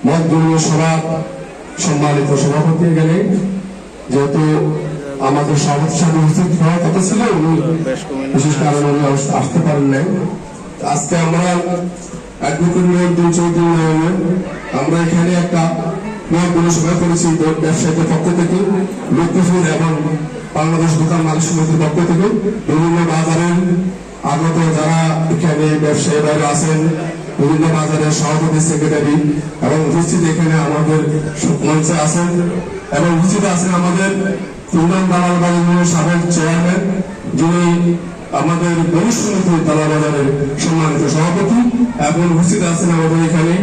মত বিনিময় সভা সম্মানিত সভাপতি গেলে যেহেতু আমাদের সভাপতির সাথে উপস্থিত হওয়ার কথা ছিল, উনি বিশেষ কারণে উনি আসতে পারেন নাই। আজকে আমরা অ্যাডভোকেট নুরউদ্দিন চৌধুরী নামে আমরা এখানে একটা মত বিনিময় সভা করেছি ব্যবসায়ীদের পক্ষ থেকে, লক্ষ্মীপুর এবং বাংলাদেশ দোকান মালিক সমিতির পক্ষ থেকে বিভিন্ন বাজারের আগত যারা এখানে ব্যবসায়ী বাইরে আছেন, বিভিন্ন বাজারের সভাপতি সেক্রেটারি এবং উপস্থিত এখানে আমাদের মঞ্চে আছেন এবং উপস্থিত আছেন আমাদের ইউনিয়ন দালাল বাজারের সাবেক চেয়ারম্যান, যিনি আমাদের বণিক সমিতির দালাল বাজারের সম্মানিত সভাপতি, এবং উপস্থিত আছেন আমাদের এখানে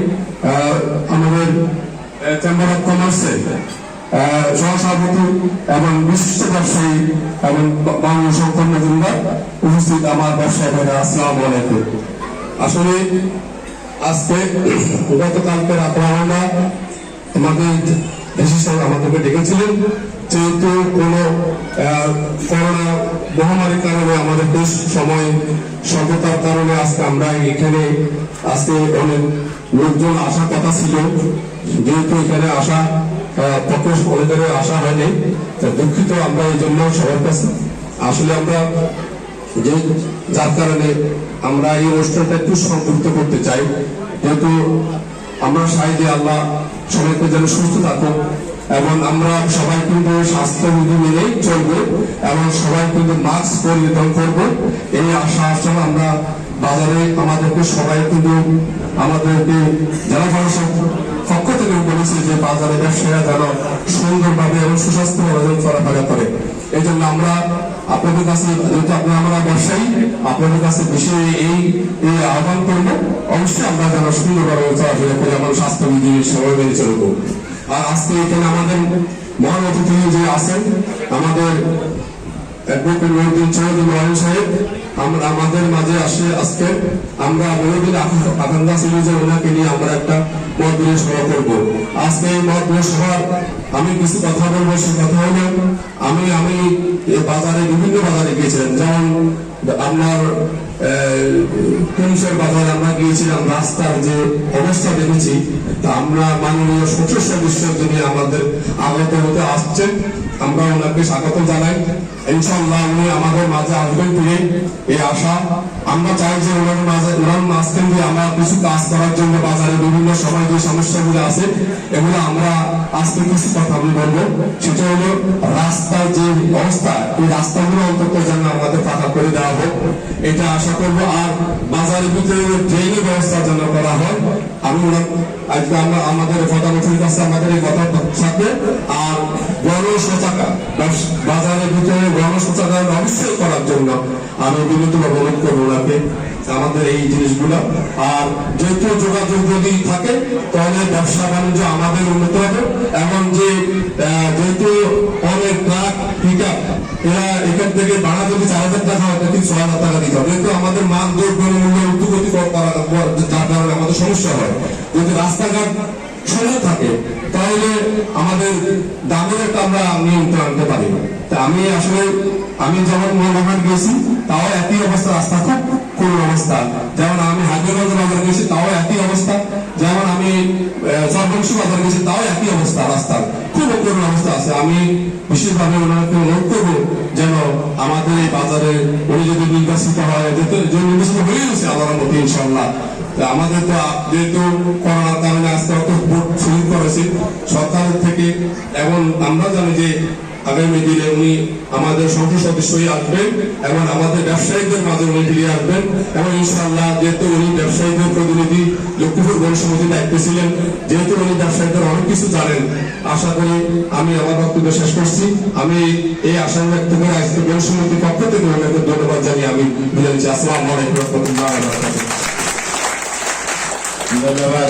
আমাদের চেম্বার অফ কমার্সের সহসভাপতি এবং বিশিষ্ট ব্যবসায়ী এবং বাংলা সংকট মজুমদার উপস্থিত আমার ব্যবসায়ী ভাইরা, আসসালামু আলাইকুম। আসলে আজকে গতকালকে রাতে আমরা আমাদের আমাদেরকে ডেকেছিলেন, যেহেতু কোন করোনা মহামারীর কারণে আমাদের বেশ সময় স্বল্পতার কারণে আজকে আমরা এখানে আজকে অনেক লোকজন আসার কথা ছিল, যেহেতু এখানে আসা পক্ষে অনেকের আসা হয়নি, দুঃখিত আমরা এই জন্য সবার কাছে। আসলে আমরা যে যার কারণে আমরা এই অনুষ্ঠানটা একটু সংযুক্ত করতে চাই, যেহেতু আমরা চাই যে আল্লাহ সবাইকে যেন সুস্থ থাকুক এবং আমরা সবাই কিন্তু স্বাস্থ্যবিধি মেনেই চলবো এবং সবাই কিন্তু মাস্ক পরিধান করবো, এই আশা আসলে আমরা বাজারে আমাদেরকে সবাই কিন্তু আমাদেরকে জেলা প্রশাসক পক্ষ থেকে বলেছে যে বাজারে ব্যবসায়ীরা যেন সুন্দরভাবে এবং সুস্বাস্থ্যভাবে চলাফেরা করে। এই জন্য আমরা আপনাদের কাছে, যেহেতু আপনারা আমরা ব্যবসায়ী, আপনাদের কাছে বিষয়ে এই আহ্বান করবো, অবশ্যই আমরা যেন সুন্দরভাবে চলাফেরা করে আমার স্বাস্থ্যবিধি সবাই মেনে চলবো। আর আজকে এখানে আমাদের মহান অতিথি যে আছেন আমাদের অ্যাডভোকেট নুরউদ্দিন চৌধুরী সাহেব, আমরা আমাদের মাঝে আসে আজকে আমরা বহুদিন আকাঙ্ক্ষা ছিল যে ওনাকে নিয়ে আমরা একটা মত বিনিময় সভা করবো। আজকে এই মত বিনিময় সভার আমি কিছু কথা বলবো, সে কথা হলো আমি বাজারে বিভিন্ন বাজারে গিয়েছিলাম, যেমন আপনার পুলিশের বাজারে আমরা গিয়েছিলাম, রাস্তার যে অবস্থা দেখেছি, তা আমরা মাননীয় সংসদ সদস্য যিনি আমাদের আগত হতে আসছেন, আমরা ওনাকে স্বাগত জানাই। ইনশাআল্লাহ উনি আমাদের মাঝে আসবেন ফিরে, এই আশা আমরা চাই যে ওনার মাঝখান দিয়ে আমরা কিছু কাজ করার জন্য বাজারে বিভিন্ন সময় যে সমস্যাগুলো আছে এগুলো আমরা আজকে কিছু কথা আমি বলবো। সেটা হলো রাস্তার যে অবস্থা, এই রাস্তাগুলো অন্তত যেন আমাদের পাকা করে দেওয়া হোক, এটা আশা করবো। আর বাজারের ভিতরে ড্রেনের ব্যবস্থা যেন করা হয়। আমি আজকে আমরা আমাদের প্রধানমন্ত্রীর কাছে আমাদের এই কথা থাকবে। আর গণশৌচাগার বাজারের ভিতরে গণশৌচাগার অবশ্যই করার জন্য আমি বিনীতভাবে অনুরোধ করবো ওনাকে আমাদের এই জিনিসগুলো। আর যেহেতু যোগাযোগ যদি থাকে তাহলে ব্যবসা বাণিজ্য আমাদের উন্নত হবে, এবং যে যেহেতু অনেক ট্রাক পিকআপ এরা এখান থেকে ভাড়া যদি 4000 টাকা হয় কিন্তু 6000 টাকা দিতে হবে, যেহেতু আমাদের মাল দ্রব্যের মূল্য ঊর্ধ্বগতি করা যার কারণে আমাদের সমস্যা হয়। যদি রাস্তাঘাট সরল থাকে তাহলে আমাদের দামের একটা আমরা নিয়ন্ত্রণ আনতে পারি। তা আমি আসলে আমি যেমন মহানগর গেছি তাও একই অবস্থা, রাস্তা খুব কোন অবস্থা, যেমন আমি হায়দ্রাবাদ বাজার গেছি তাও একই অবস্থা, যেমন আমি চরবংশী বাজার গেছি তাও একই অবস্থা, রাস্তার খুব করুণ অবস্থা আছে। আমি বিশেষভাবে ওনাকে অনুরোধ করবো যেন আমাদের এই বাজারে উনি যদি নির্বাচিত হয়, যে নির্বাচিত হয়ে গেছে আল্লাহর মতো ইনশাআল্লাহ। আমাদের তো যেহেতু করোনার কারণে আজকে অত ভোট শহীদ করেছে সরকারের থেকে, এবং আমরা জানি যে আগামী দিনে উনি আমাদের সংসদ সদস্য হয়ে আসবেন এবং আমাদের ব্যবসায়ীদের মাঝে উনি ফিরে আসবেন, এবং ইনশাআল্লাহ যেহেতু উনি ব্যবসায়ীদের প্রতিনিধি লক্ষ্মীপুর বণিক সমিতির দায়িত্বে ছিলেন, যেহেতু উনি ব্যবসায়ীদের অনেক কিছু জানেন, আশা করি আমি আমার বক্তব্য শেষ করছি। আমি এই আশা ব্যক্ত করে আজকে বণিক সমিতির পক্ষ থেকে ওনাকে ধন্যবাদ জানিয়ে আমি বিদায় নিচ্ছি। আসসালামু আলাইকুম ওয়া রাহমাতুল্লাহি ওয়া বারাকাতুহু। ধন্যবাদ।